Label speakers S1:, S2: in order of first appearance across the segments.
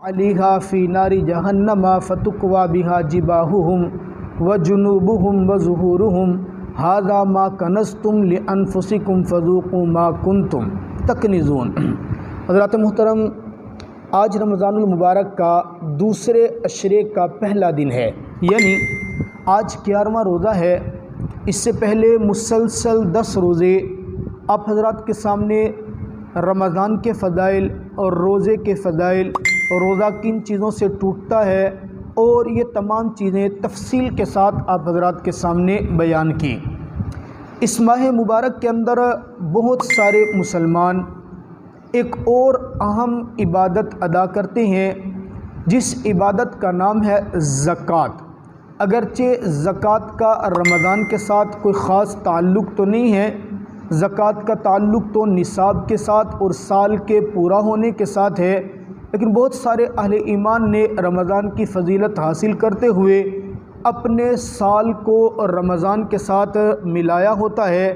S1: علیہا فی نار جہنم فتقوی بہا جباہہم وجنوبہم وظہورہم ھذا ما کنزتم لانفسکم فذوقوا ما کنتم تکنزون۔ حضرات محترم، آج رمضان المبارک کا دوسرے عشرے کا پہلا دن ہے، یعنی آج 11واں روزہ ہے۔ اس سے پہلے مسلسل 10 روزے آپ حضرات کے سامنے رمضان کے فضائل اور روزے کے فضائل، روزہ کن چیزوں سے ٹوٹتا ہے، اور یہ تمام چیزیں تفصیل کے ساتھ آپ حضرات کے سامنے بیان کی۔ اس ماہ مبارک کے اندر بہت سارے مسلمان ایک اور اہم عبادت ادا کرتے ہیں، جس عبادت کا نام ہے زکوٰۃ۔ اگرچہ زکوٰۃ کا رمضان کے ساتھ کوئی خاص تعلق تو نہیں ہے، زکوٰۃ کا تعلق تو نصاب کے ساتھ اور سال کے پورا ہونے کے ساتھ ہے، لیکن بہت سارے اہل ایمان نے رمضان کی فضیلت حاصل کرتے ہوئے اپنے سال کو رمضان کے ساتھ ملایا ہوتا ہے۔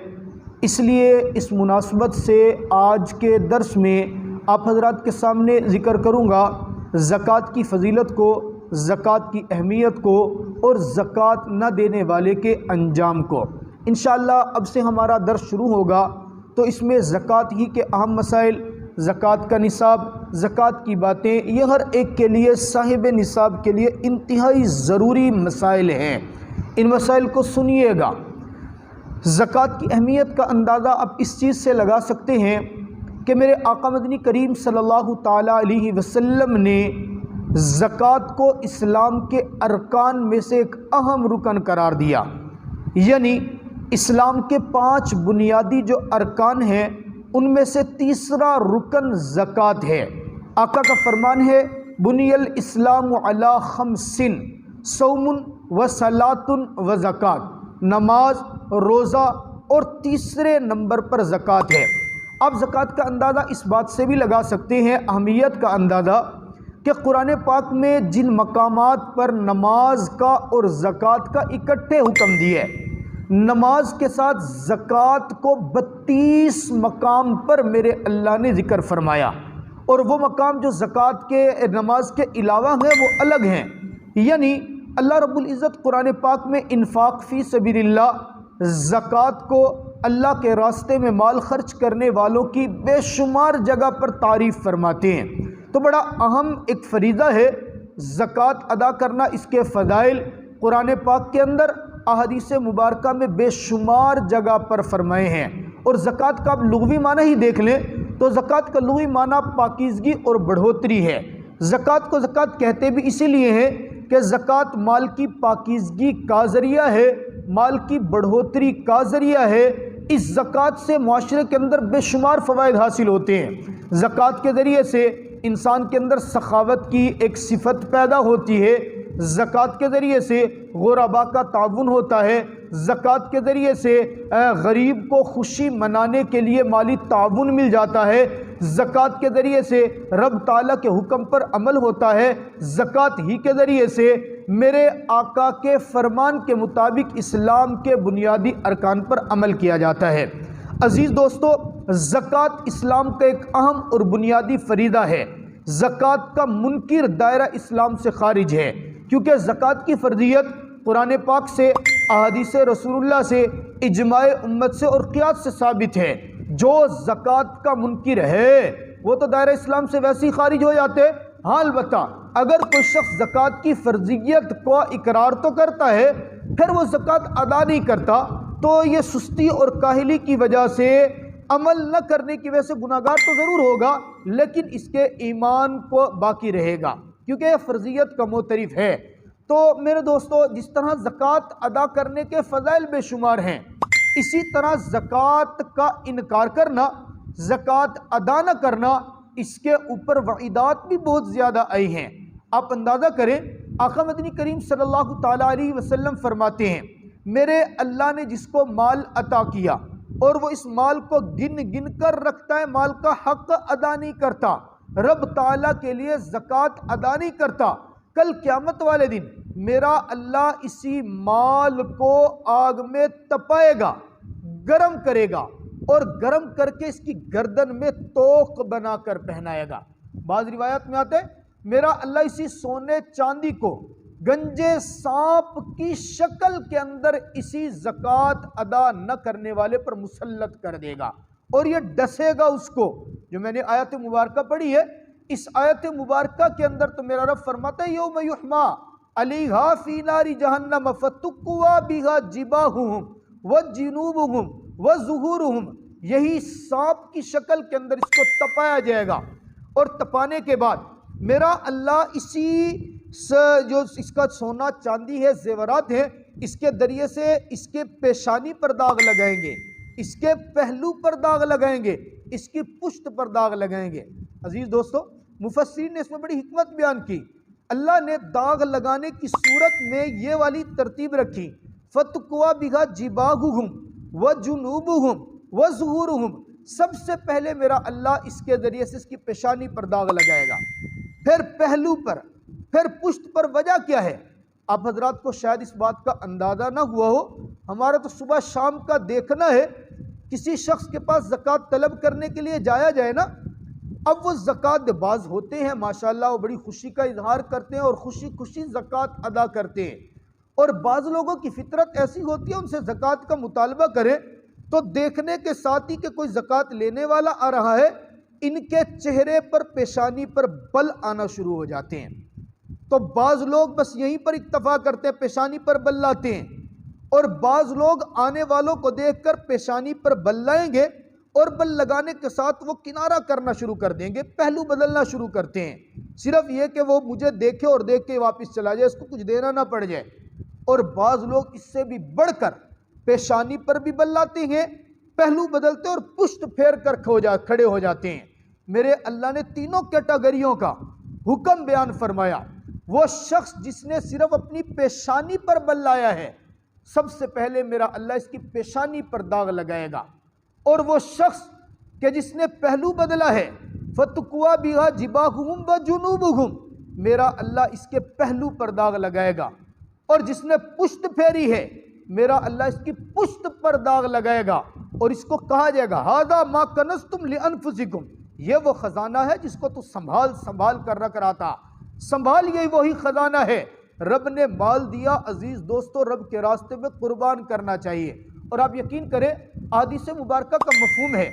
S1: اس لیے اس مناسبت سے آج کے درس میں آپ حضرات کے سامنے ذکر کروں گا زکوٰۃ کی فضیلت کو، زکوٰۃ کی اہمیت کو، اور زکوٰۃ نہ دینے والے کے انجام کو۔ انشاءاللہ اب سے ہمارا درس شروع ہوگا تو اس میں زکوٰۃ ہی کے اہم مسائل، زکوٰۃ کا نصاب، زکوٰۃ کی باتیں، یہ ہر ایک کے لیے، صاحب نصاب کے لیے انتہائی ضروری مسائل ہیں۔ ان مسائل کو سنیے گا۔ زکوٰۃ کی اہمیت کا اندازہ آپ اس چیز سے لگا سکتے ہیں کہ میرے آقا مدنی کریم صلی اللہ تعالیٰ علیہ وسلم نے زکوٰۃ کو اسلام کے ارکان میں سے ایک اہم رکن قرار دیا، یعنی اسلام کے 5 بنیادی جو ارکان ہیں ان میں سے تیسرا رکن زکوٰۃ ہے۔ آقا کا فرمان ہے بنی الاسلام علی 5 صوم و صلاۃ و زکوٰۃ، نماز، روزہ، اور تیسرے نمبر پر زکوٰۃ ہے۔ آپ زکوٰۃ کا اندازہ اس بات سے بھی لگا سکتے ہیں، اہمیت کا اندازہ، کہ قرآن پاک میں جن مقامات پر نماز کا اور زکوٰۃ کا اکٹھے حکم دیا ہے، نماز کے ساتھ زکوٰۃ کو 32 مقام پر میرے اللہ نے ذکر فرمایا، اور وہ مقام جو زکوٰۃ کے نماز کے علاوہ ہیں وہ الگ ہیں۔ یعنی اللہ رب العزت قرآن پاک میں انفاق فی سبیل اللہ، زکوٰۃ کو اللہ کے راستے میں مال خرچ کرنے والوں کی بے شمار جگہ پر تعریف فرماتے ہیں۔ تو بڑا اہم ایک فریضہ ہے زکوٰۃ ادا کرنا۔ اس کے فضائل قرآن پاک کے اندر احادیث مبارکہ میں بے شمار جگہ پر فرمائے ہیں۔ اور زکوٰۃ کا آپ لغوی معنی ہی دیکھ لیں تو زکوٰۃ کا لغوی معنی پاکیزگی اور بڑھوتری ہے۔ زکوٰۃ کو زکوٰۃ کہتے بھی اسی لیے ہیں کہ زکوٰۃ مال کی پاکیزگی کا ذریعہ ہے، مال کی بڑھوتری کا ذریعہ ہے۔ اس زکوٰۃ سے معاشرے کے اندر بے شمار فوائد حاصل ہوتے ہیں۔ زکوٰۃ کے ذریعے سے انسان کے اندر سخاوت کی ایک صفت پیدا ہوتی ہے، زکوٰۃ کے ذریعے سے غرباء کا تعاون ہوتا ہے، زکوٰۃ کے ذریعے سے غریب کو خوشی منانے کے لیے مالی تعاون مل جاتا ہے، زکوٰۃ کے ذریعے سے رب تعالیٰ کے حکم پر عمل ہوتا ہے، زکوٰۃ ہی کے ذریعے سے میرے آقا کے فرمان کے مطابق اسلام کے بنیادی ارکان پر عمل کیا جاتا ہے۔ عزیز دوستو، زکوٰۃ اسلام کا ایک اہم اور بنیادی فریضہ ہے۔ زکوٰۃ کا منکر دائرہ اسلام سے خارج ہے، کیونکہ زکوٰۃ کی فرضیت قرآن پاک سے، احادیث رسول اللہ سے، اجماع امت سے اور قیاس سے ثابت ہے۔ جو زکوٰۃ کا منکر ہے وہ تو دائرہ اسلام سے ویسے ہی خارج ہو جاتے۔ ہاں، البتہ اگر کوئی شخص زکوٰۃ کی فرضیت کو اقرار تو کرتا ہے، پھر وہ زکوٰۃ ادا نہیں کرتا، تو یہ سستی اور کاہلی کی وجہ سے، عمل نہ کرنے کی وجہ سے گناہگار تو ضرور ہوگا، لیکن اس کے ایمان کو باقی رہے گا، کیونکہ یہ فرضیت کا معترف ہے۔ تو میرے دوستو، جس طرح زکوٰۃ ادا کرنے کے فضائل بے شمار ہیں، اسی طرح زکوٰۃ کا انکار کرنا، زکوٰۃ ادا نہ کرنا، اس کے اوپر وعیدات بھی بہت زیادہ آئی ہیں۔ آپ اندازہ کریں، آقا مدنی کریم صلی اللہ تعالیٰ علیہ وسلم فرماتے ہیں میرے اللہ نے جس کو مال عطا کیا اور وہ اس مال کو گن گن کر رکھتا ہے، مال کا حق ادا نہیں کرتا، رب تعالیٰ کے لیے زکوٰۃ ادا نہیں کرتا، کل قیامت والے دن میرا اللہ اسی مال کو آگ میں تپائے گا، گرم کرے گا، اور گرم کر کے اس کی گردن میں توق بنا کر پہنائے گا۔ بعض روایات میں آتے ہیں میرا اللہ اسی سونے چاندی کو گنجے سانپ کی شکل کے اندر اسی زکوٰۃ ادا نہ کرنے والے پر مسلط کر دے گا، اور یہ ڈسے گا اس کو۔ جو میں نے آیت مبارکہ پڑھی ہے، اس آیت مبارکہ کے اندر تو میرا رب فرماتا ہے یوم یحما علیہا فی نار جہنم فتکوی بہا جباہہم وجنوبہم وظہورہم، یہی سانپ کی شکل کے اندر اس کو تپایا جائے گا، اور تپانے کے بعد میرا اللہ اسی جو اس کا سونا چاندی ہے، زیورات ہیں، اس کے ذریعے سے اس کے پیشانی پر داغ لگائیں گے، اس کے پہلو پر داغ لگائیں گے، اس کی پشت پر داغ لگائیں گے۔ عزیز دوستو، مفسرین نے اس میں بڑی حکمت بیان کی۔ اللہ نے داغ لگانے کی صورت میں یہ والی ترتیب رکھی، فَتُقْوَى بِهَا جِبَاهُهُمْ وَجُنُوبُهُمْ وَظُهُورُهُمْ، سب سے پہلے میرا اللہ اس کے ذریعے سے اس کی پیشانی پر داغ لگائے گا، پھر پہلو پر، پھر پشت پر۔ وجہ کیا ہے؟ آپ حضرات کو شاید اس بات کا اندازہ نہ ہوا ہو، ہمارا تو صبح شام کا دیکھنا ہے، کسی شخص کے پاس زکوٰۃ طلب کرنے کے لیے جایا جائے نا، اب وہ زکوٰۃ باز ہوتے ہیں ماشاءاللہ، وہ بڑی خوشی کا اظہار کرتے ہیں اور خوشی خوشی زکوٰۃ ادا کرتے ہیں، اور بعض لوگوں کی فطرت ایسی ہوتی ہے ان سے زکوٰۃ کا مطالبہ کریں تو دیکھنے کے ساتھ ہی کہ کوئی زکوٰۃ لینے والا آ رہا ہے، ان کے چہرے پر، پیشانی پر بل آنا شروع ہو جاتے ہیں۔ تو بعض لوگ بس یہیں پر اکتفا کرتے ہیں، پیشانی پر بل لاتے ہیں، اور بعض لوگ آنے والوں کو دیکھ کر پیشانی پر بل لائیں گے، اور بل لگانے کے ساتھ وہ کنارہ کرنا شروع کر دیں گے، پہلو بدلنا شروع کرتے ہیں، صرف یہ کہ وہ مجھے دیکھے اور دیکھ کے واپس چلا جائے، اس کو کچھ دینا نہ پڑ جائے۔ اور بعض لوگ اس سے بھی بڑھ کر پیشانی پر بھی بل لاتے ہیں، پہلو بدلتے اور پشت پھیر کر کھڑے ہو جاتے ہیں۔ میرے اللہ نے تینوں کیٹاگریوں کا حکم بیان فرمایا۔ وہ شخص جس نے صرف اپنی پیشانی پر بل لایا ہے، سب سے پہلے میرا اللہ اس کی پیشانی پر داغ لگائے گا، اور وہ شخص کہ جس نے پہلو بدلا ہے، فَتُقْوَى بِهَا جِبَاهُهُمْ وَجُنُوبُهُمْ، میرا اللہ اس کے پہلو پر داغ لگائے گا، اور جس نے پشت پھیری ہے، میرا اللہ اس کی پشت پر داغ لگائے گا، اور اس کو کہا جائے گا هَذَا مَا كَنَزْتُمْ لِأَنفُسِكُمْ، یہ وہ خزانہ ہے جس کو تو سنبھال کر رکھ رہا تھا، سنبھال، یہی وہی خزانہ ہے۔ رب نے مال دیا، عزیز دوستو، رب کے راستے میں قربان کرنا چاہیے۔ اور آپ یقین کریں، احادیث مبارکہ کا مفہوم ہے،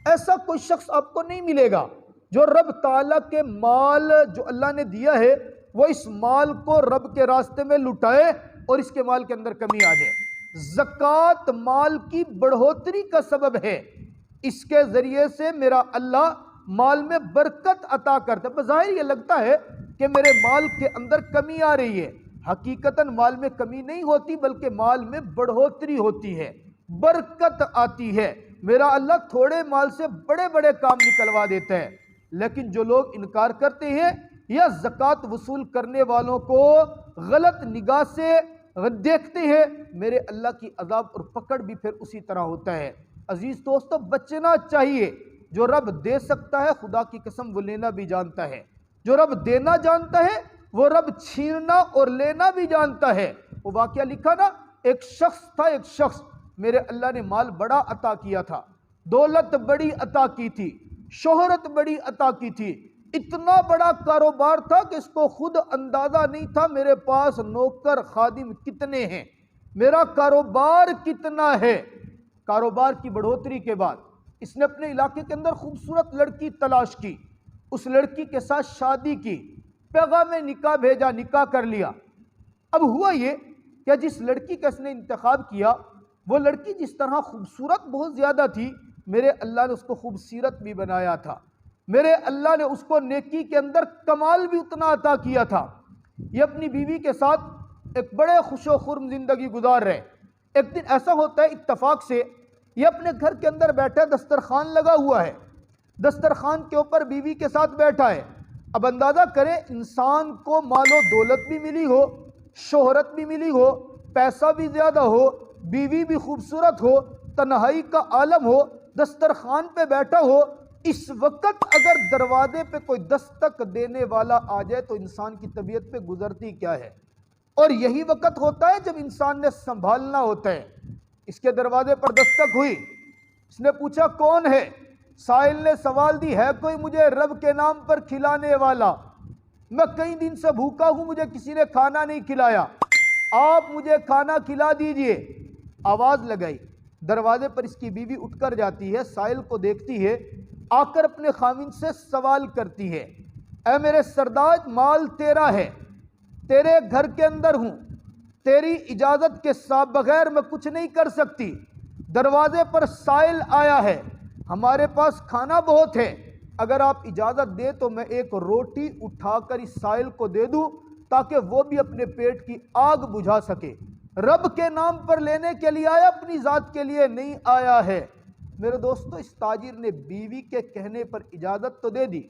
S1: ایسا کوئی شخص آپ کو نہیں ملے گا جو رب تعالیٰ کے مال جو اللہ نے دیا ہے، وہ اس مال کو رب کے راستے میں لٹائے اور اس کے مال کے اندر کمی آ جائے۔ زکوٰۃ مال کی بڑھوتری کا سبب ہے، اس کے ذریعے سے میرا اللہ مال میں برکت عطا کرتا ہے۔ بظاہر یہ لگتا ہے کہ میرے مال کے اندر کمی آ رہی ہے، حقیقتاً مال میں کمی نہیں ہوتی، بلکہ مال میں بڑھوتری ہوتی ہے، برکت آتی ہے۔ میرا اللہ تھوڑے مال سے بڑے بڑے کام نکلوا دیتا ہے، لیکن جو لوگ انکار کرتے ہیں یا زکوٰۃ وصول کرنے والوں کو غلط نگاہ سے دیکھتے ہیں، میرے اللہ کی عذاب اور پکڑ بھی پھر اسی طرح ہوتا ہے۔ عزیز دوستو، بچنا چاہیے۔ جو رب دے سکتا ہے، خدا کی قسم وہ لینا بھی جانتا ہے۔ جو رب دینا جانتا ہے، وہ رب چھیننا اور لینا بھی جانتا ہے۔ وہ واقعہ لکھا نا، ایک شخص میرے اللہ نے مال بڑا عطا کیا تھا، دولت بڑی عطا کی تھی، شہرت بڑی عطا کی تھی، اتنا بڑا کاروبار تھا کہ اس کو خود اندازہ نہیں تھا میرے پاس نوکر خادم کتنے ہیں، میرا کاروبار کتنا ہے۔ کاروبار کی بڑھوتری کے بعد اس نے اپنے علاقے کے اندر خوبصورت لڑکی تلاش کی، اس لڑکی کے ساتھ شادی کی، پیغام نکاح بھیجا، نکاح کر لیا۔ اب ہوا یہ کہ جس لڑکی کا اس نے انتخاب کیا، وہ لڑکی جس طرح خوبصورت بہت زیادہ تھی، میرے اللہ نے اس کو خوبصورت بھی بنایا تھا، میرے اللہ نے اس کو نیکی کے اندر کمال بھی اتنا عطا کیا تھا۔ یہ اپنی بیوی کے ساتھ ایک بڑے خوش و خرم زندگی گزار رہے۔ ایک دن ایسا ہوتا ہے اتفاق سے، یہ اپنے گھر کے اندر بیٹھا، دسترخوان لگا ہوا ہے، دسترخوان کے اوپر بیوی کے ساتھ بیٹھا ہے۔ اب اندازہ کریں، انسان کو مال و دولت بھی ملی ہو، شہرت بھی ملی ہو، پیسہ بھی زیادہ ہو، بیوی بھی خوبصورت ہو، تنہائی کا عالم ہو، دسترخوان پہ بیٹھا ہو، اس وقت اگر دروازے پہ کوئی دستک دینے والا آ جائے تو انسان کی طبیعت پہ گزرتی کیا ہے؟ اور یہی وقت ہوتا ہے جب انسان نے سنبھالنا ہوتا ہے۔ اس کے دروازے پر دستک ہوئی، اس نے پوچھا کون ہے؟ سائل نے سوال دی، ہے کوئی مجھے رب کے نام پر کھلانے والا؟ میں کئی دن سے بھوکا ہوں، مجھے کسی نے کھانا نہیں کھلایا، آپ مجھے کھانا کھلا دیجئے۔ آواز لگائی، دروازے پر اس کی بیوی اٹھ کر جاتی ہے، سائل کو دیکھتی ہے، آ کر اپنے خاوند سے سوال کرتی ہے، اے میرے سردار، مال تیرا ہے، تیرے گھر کے اندر ہوں، تیری اجازت کے بغیر میں کچھ نہیں کر سکتی، دروازے پر سائل آیا ہے، ہمارے پاس کھانا بہت ہے، اگر آپ اجازت دے تو میں ایک روٹی اٹھا کر اس سائل کو دے دوں تاکہ وہ بھی اپنے پیٹ کی آگ بجھا سکے۔ رب کے نام پر لینے کے لیے آیا، اپنی ذات کے لیے نہیں آیا ہے۔ میرے دوستو، اس تاجر نے بیوی کے کہنے پر اجازت تو دے دی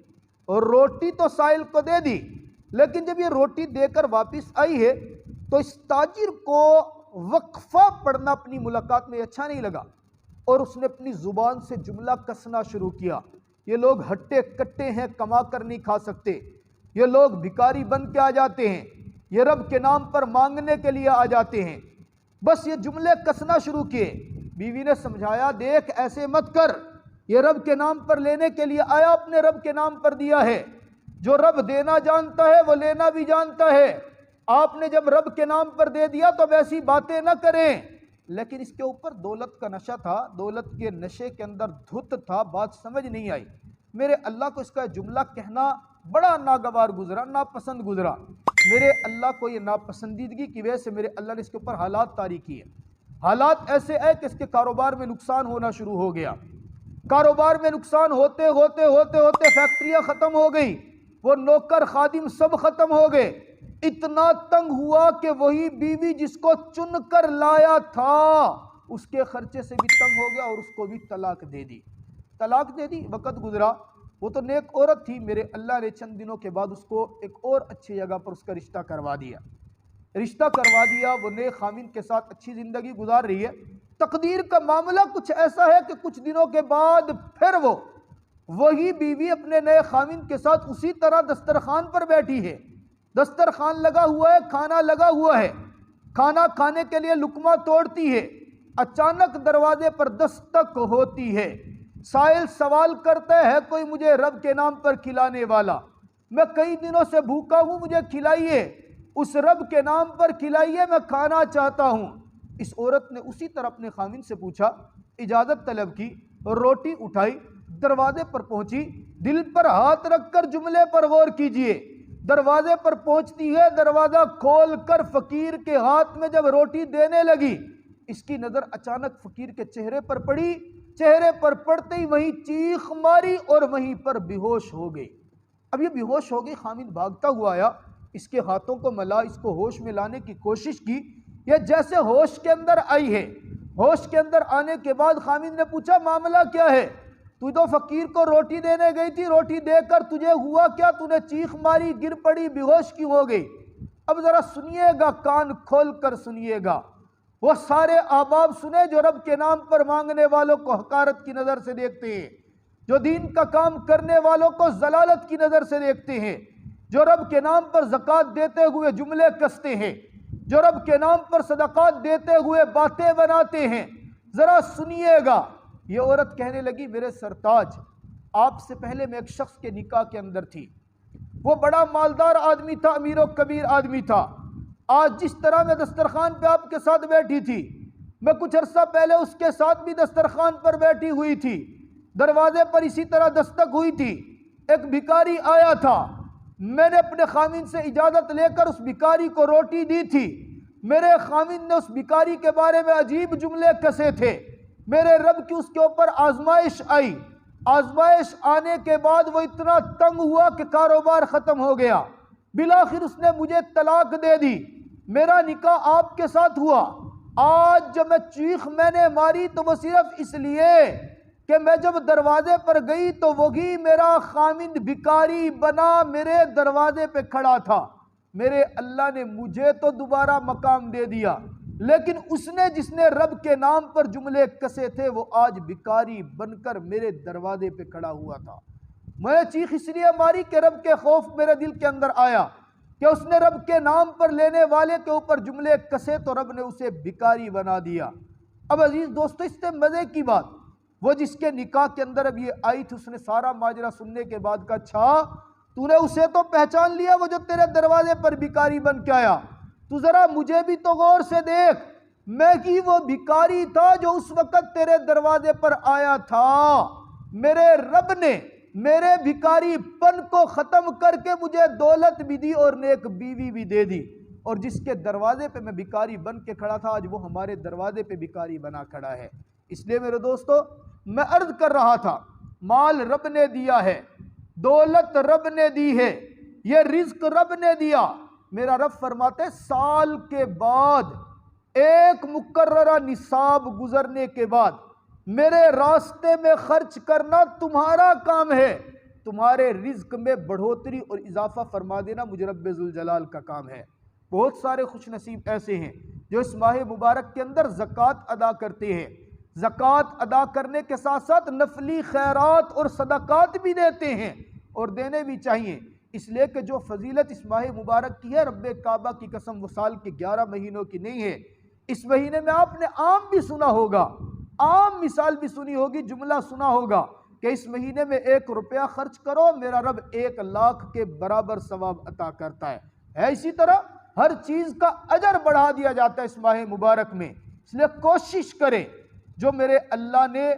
S1: اور روٹی تو سائل کو دے دی، لیکن جب یہ روٹی دے کر واپس آئی ہے تو اس تاجر کو وقفہ پڑھنا اپنی ملاقات میں اچھا نہیں لگا، اور اس نے اپنی زبان سے جملہ کسنا شروع کیا، یہ لوگ ہٹے کٹے ہیں، کما کر نہیں کھا سکتے، یہ لوگ بھکاری بن کے آ جاتے ہیں، یہ رب کے نام پر مانگنے کے لیے آ جاتے ہیں، بس یہ جملے کسنا شروع کیے۔ بیوی نے سمجھایا، دیکھ ایسے مت کر، یہ رب کے نام پر لینے کے لیے آیا، اپنے رب کے نام پر دیا ہے، جو رب دینا جانتا ہے وہ لینا بھی جانتا ہے، آپ نے جب رب کے نام پر دے دیا تو اب ایسی باتیں نہ کریں۔ لیکن اس کے اوپر دولت کا نشہ تھا، دولت کے نشے کے اندر دھت تھا، بات سمجھ نہیں آئی۔ میرے اللہ کو اس کا جملہ کہنا بڑا ناگوار گزرا، ناپسند گزرا، میرے اللہ کو یہ ناپسندیدگی کی وجہ سے میرے اللہ نے اس کے اوپر حالات طاری کیے۔ حالات ایسے ہے کہ اس کے کاروبار میں نقصان ہونا شروع ہو گیا، کاروبار میں نقصان ہوتے ہوتے ہوتے ہوتے فیکٹریاں ختم ہو گئی، وہ نوکر خادم سب ختم ہو گئے، اتنا تنگ ہوا کہ وہی بیوی جس کو چن کر لایا تھا اس کے خرچے سے بھی تنگ ہو گیا اور اس کو بھی طلاق دے دی۔ طلاق دے دی، وقت گزرا، وہ تو نیک عورت تھی، میرے اللہ نے چند دنوں کے بعد اس کو ایک اور اچھی جگہ پر اس کا رشتہ کروا دیا، وہ نیک خاوند کے ساتھ اچھی زندگی گزار رہی ہے۔ تقدیر کا معاملہ کچھ ایسا ہے کہ کچھ دنوں کے بعد پھر وہی بیوی اپنے نئے خاوند کے ساتھ اسی طرح دسترخوان پر بیٹھی ہے، دسترخوان لگا ہوا ہے، کھانا لگا ہوا ہے، کھانا کھانے کے لیے لقمہ توڑتی ہے، اچانک دروازے پر دستک ہوتی ہے، سائل سوال کرتا ہے کوئی مجھے رب کے نام پر کھلانے والا، میں کئی دنوں سے بھوکا ہوں، مجھے کھلائیے، اس رب کے نام پر کھلائیے، میں کھانا چاہتا ہوں۔ اس عورت نے اسی طرح اپنے خاوند سے پوچھا، اجازت طلب کی، روٹی اٹھائی، دروازے پر پہنچی، دل پر ہاتھ رکھ کر جملے پر غور کیجئے، دروازے پر پہنچتی ہے، دروازہ کھول کر فقیر کے ہاتھ میں جب روٹی دینے لگی، اس کی نظر اچانک فقیر کے چہرے پر پڑی، چہرے پر پڑتے ہی وہیں چیخ ماری اور وہیں پر بے ہوش ہو گئی۔ اب یہ بے ہوش ہو گئی، خاوند بھاگتا ہوا آیا، اس کے ہاتھوں کو ملا، اس کو ہوش میں لانے کی کوشش کی، یہ جیسے ہوش کے اندر آئی ہے، ہوش کے اندر آنے کے بعد خاوند نے پوچھا معاملہ کیا ہے؟ تو تو فقیر کو روٹی دینے گئی تھی، روٹی دے کر تجھے ہوا کیا؟ تو نے چیخ ماری، گر پڑی، بے ہوش کیوں ہو گئی؟ اب ذرا سنیے گا، کان کھول کر سنیے گا، وہ سارے احباب سنے جو رب کے نام پر مانگنے والوں کو حقارت کی نظر سے دیکھتے ہیں، جو دین کا کام کرنے والوں کو ضلالت کی نظر سے دیکھتے ہیں، جو رب کے نام پر زکوٰۃ دیتے ہوئے جملے کستے ہیں، جو رب کے نام پر صدقات دیتے ہوئے باتیں بناتے ہیں، ذرا سنیے گا۔ یہ عورت کہنے لگی، میرے سرتاج، آپ سے پہلے میں ایک شخص کے نکاح کے اندر تھی، وہ بڑا مالدار آدمی تھا، امیر و کبیر آدمی تھا، آج جس طرح میں دسترخوان پہ آپ کے ساتھ بیٹھی تھی، میں کچھ عرصہ پہلے اس کے ساتھ بھی دسترخوان پر بیٹھی ہوئی تھی، دروازے پر اسی طرح دستک ہوئی تھی، ایک بھکاری آیا تھا، میں نے اپنے خاوند سے اجازت لے کر اس بھکاری کو روٹی دی تھی، میرے خاوند نے اس بھکاری کے بارے میں عجیب جملے کسے تھے، میرے رب کی اس کے اوپر آزمائش آئی، آزمائش آنے کے بعد وہ اتنا تنگ ہوا کہ کاروبار ختم ہو گیا، بالآخر اس نے مجھے طلاق دے دی، میرا نکاح آپ کے ساتھ ہوا، آج جب میں نے ماری تو وہ صرف اس لیے کہ میں جب دروازے پر گئی تو وہی میرا خاوند بھکاری بنا میرے دروازے پہ کھڑا تھا، میرے اللہ نے مجھے تو دوبارہ مقام دے دیا، لیکن اس نے جس نے رب کے نام پر جملے کسے تھے وہ آج بھکاری بن کر میرے دروازے پہ کھڑا ہوا تھا۔ میں چیخ اس لیے ماری کہ رب کے خوف میرے دل کے اندر آیا کہ اس نے رب کے نام پر لینے والے کے اوپر جملے کسے تو رب نے اسے بھکاری بنا دیا۔ اب عزیز دوستو، اس سے مزے کی بات، وہ جس کے نکاح کے اندر اب یہ آئی تھی، اس نے سارا ماجرا سننے کے بعد کہا، اچھا تو نے اسے تو پہچان لیا وہ جو تیرے دروازے پر بھکاری بن کے آیا، تو ذرا مجھے بھی تو غور سے دیکھ، میں ہی وہ بھکاری تھا جو اس وقت تیرے دروازے پر آیا تھا۔ میرے رب نے میرے بھکاری پن کو ختم کر کے مجھے دولت بھی دی اور نیک بیوی بھی دے دی، اور جس کے دروازے پہ میں بھکاری بن کے کھڑا تھا آج وہ ہمارے دروازے پہ بھکاری بنا کھڑا ہے۔ اس لیے میرے دوستو، میں عرض کر رہا تھا، مال رب نے دیا ہے، دولت رب نے دی ہے، یہ رزق رب نے دیا۔ میرا رب فرماتے سال کے بعد، ایک مقررہ نصاب گزرنے کے بعد میرے راستے میں خرچ کرنا تمہارا کام ہے، تمہارے رزق میں بڑھوتری اور اضافہ فرما دینا مجھے رب ذوالجلال کا کام ہے۔ بہت سارے خوش نصیب ایسے ہیں جو اس ماہ مبارک کے اندر زکوٰۃ ادا کرتے ہیں، زکوٰۃ ادا کرنے کے ساتھ ساتھ نفلی خیرات اور صدقات بھی دیتے ہیں، اور دینے بھی چاہیے، اس لیے کہ جو فضیلت اس ماہ مبارک کی ہے، رب کعبہ کی قسم وہ سال کے 11 مہینوں کی نہیں ہے۔ اس مہینے میں آپ نے عام بھی سنا ہوگا، عام مثال بھی سنی ہوگی، جملہ سنا ہوگا کہ اس مہینے میں 1 روپیہ خرچ کرو میرا رب 1 لاکھ کے برابر ثواب عطا کرتا ہے۔ اسی طرح ہر چیز کا اجر بڑھا دیا جاتا ہے اس ماہ مبارک میں۔ اس لیے کوشش کریں، جو میرے اللہ نے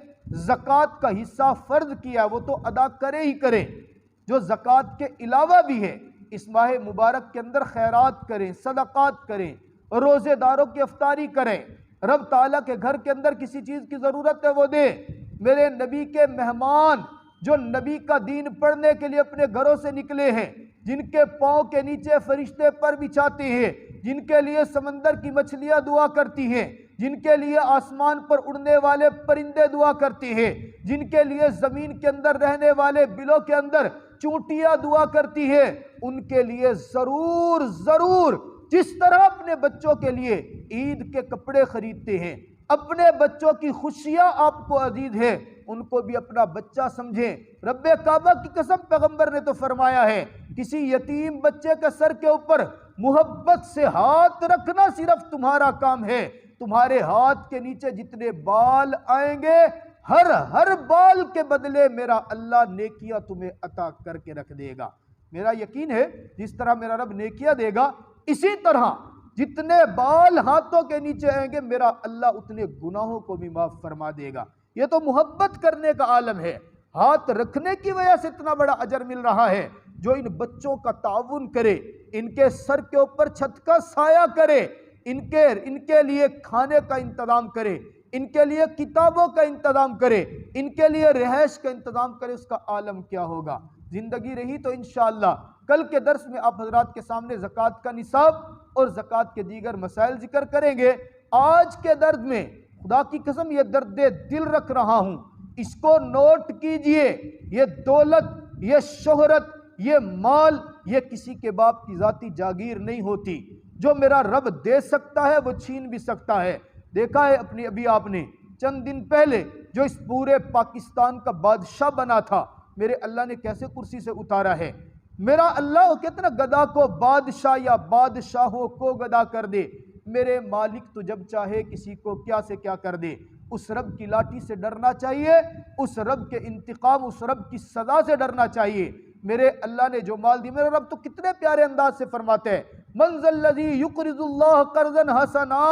S1: زکوٰۃ کا حصہ فرض کیا وہ تو ادا کرے ہی کریں، جو زکوٰۃ کے علاوہ بھی ہے اس ماہ مبارک کے اندر خیرات کریں، صدقات کریں، روزے داروں کی افطاری کریں، رب تعالیٰ کے گھر کے اندر کسی چیز کی ضرورت ہے وہ دے۔ میرے نبی کے مہمان جو نبی کا دین پڑھنے کے لیے اپنے گھروں سے نکلے ہیں، جن کے پاؤں کے نیچے فرشتے پر بچھاتے ہیں، جن کے لیے سمندر کی مچھلیاں دعا کرتی ہیں، جن کے لیے آسمان پر اڑنے والے پرندے دعا کرتے ہیں، جن کے لیے زمین کے اندر رہنے والے بلوں کے اندر چونٹیاں دعا کرتی ہیں، ان کے لیے ضرور ضرور جس طرح اپنے بچوں کے لیے عید کے کپڑے خریدتے ہیں، اپنے بچوں کی خوشیاں آپ کو عزیز ہے، ان کو بھی اپنا بچہ سمجھیں۔ رب کعبہ کی قسم پیغمبر نے تو فرمایا ہے، کسی یتیم بچے کے سر کے اوپر محبت سے ہاتھ رکھنا صرف تمہارا کام ہے، تمہارے ہاتھ کے نیچے جتنے بال آئیں گے ہر بال کے بدلے میرا اللہ نیکیاں تمہیں عطا کر کے رکھ دے گا۔ میرا یقین ہے جس طرح میرا رب نیکیاں دے گا، اسی طرح جتنے بال ہاتھوں کے نیچے آئیں گے میرا اللہ اتنے گناہوں کو بھی معاف فرما دے گا۔ یہ تو محبت کرنے کا عالم ہے، ہاتھ رکھنے کی وجہ سے اتنا بڑا اجر مل رہا ہے۔ جو ان بچوں کا تعاون کرے، ان کے سر کے اوپر چھت کا سایہ کرے، ان کے لیے کھانے کا انتظام کرے، ان کے لیے کتابوں کا انتظام کرے، ان کے لیے رہائش کا انتظام کرے، اس کا عالم کیا ہوگا۔ زندگی رہی تو انشاءاللہ کل کے درس میں آپ حضرات کے سامنے زکوٰۃ کا نصاب اور زکوٰۃ کے دیگر مسائل ذکر کریں گے۔ آج کے درد میں خدا کی قسم یہ درد دل رکھ رہا ہوں، اس کو نوٹ کیجئے، یہ دولت، یہ شہرت، یہ مال، یہ کسی کے باپ کی ذاتی جاگیر نہیں ہوتی۔ جو میرا رب دے سکتا ہے وہ چھین بھی سکتا ہے۔ دیکھا ہے ابھی آپ نے چند دن پہلے جو اس پورے پاکستان کا بادشاہ بنا تھا، میرے اللہ نے کیسے کرسی سے اتارا ہے۔ میرا اللہ کتنا گدا کو بادشاہ یا بادشاہوں کو گدا کر دے، میرے مالک تو جب چاہے کسی کو کیا سے کیا کر دے۔ اس رب کی لاٹھی سے ڈرنا چاہیے، اس رب کے انتقام، اس رب کی سزا سے ڈرنا چاہیے۔ میرے اللہ نے جو مال دی، میرے رب تو کتنے پیارے انداز سے فرماتے ہیں، من ذا الذی یقرض اللہ قرضا حسنا،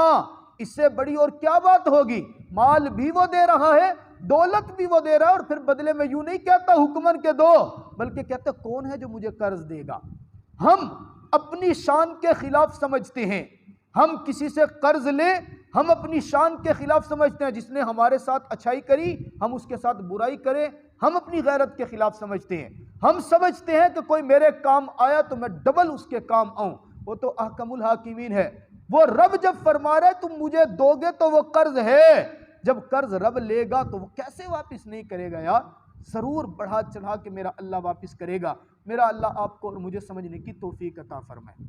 S1: اس سے بڑی اور کیا بات ہوگی۔ مال بھی وہ دے رہا ہے، دولت بھی وہ دے رہا ہے، اور پھر بدلے میں یوں نہیں کہتا حکمن کے دو، بلکہ کہتا کون ہے جو مجھے قرض دے گا۔ ہم اپنی شان کے خلاف سمجھتے ہیں، ہم کسی سے قرض لیں ہم اپنی شان کے خلاف سمجھتے ہیں، جس نے ہمارے ساتھ اچھائی کری ہم اس کے ساتھ برائی کریں، ہم اپنی غیرت کے خلاف سمجھتے ہیں۔ ہم سمجھتے ہیں کہ کوئی میرے کام آیا تو میں ڈبل اس کے کام آؤں، وہ تو احکم الحاکمین ہے۔ وہ رب جب فرما رہے تم مجھے دو گے تو وہ قرض ہے، جب قرض رب لے گا تو وہ کیسے واپس نہیں کرے گا یار، ضرور بڑھا چڑھا کے میرا اللہ واپس کرے گا۔ میرا اللہ آپ کو اور مجھے سمجھنے کی توفیق عطا فرمائے۔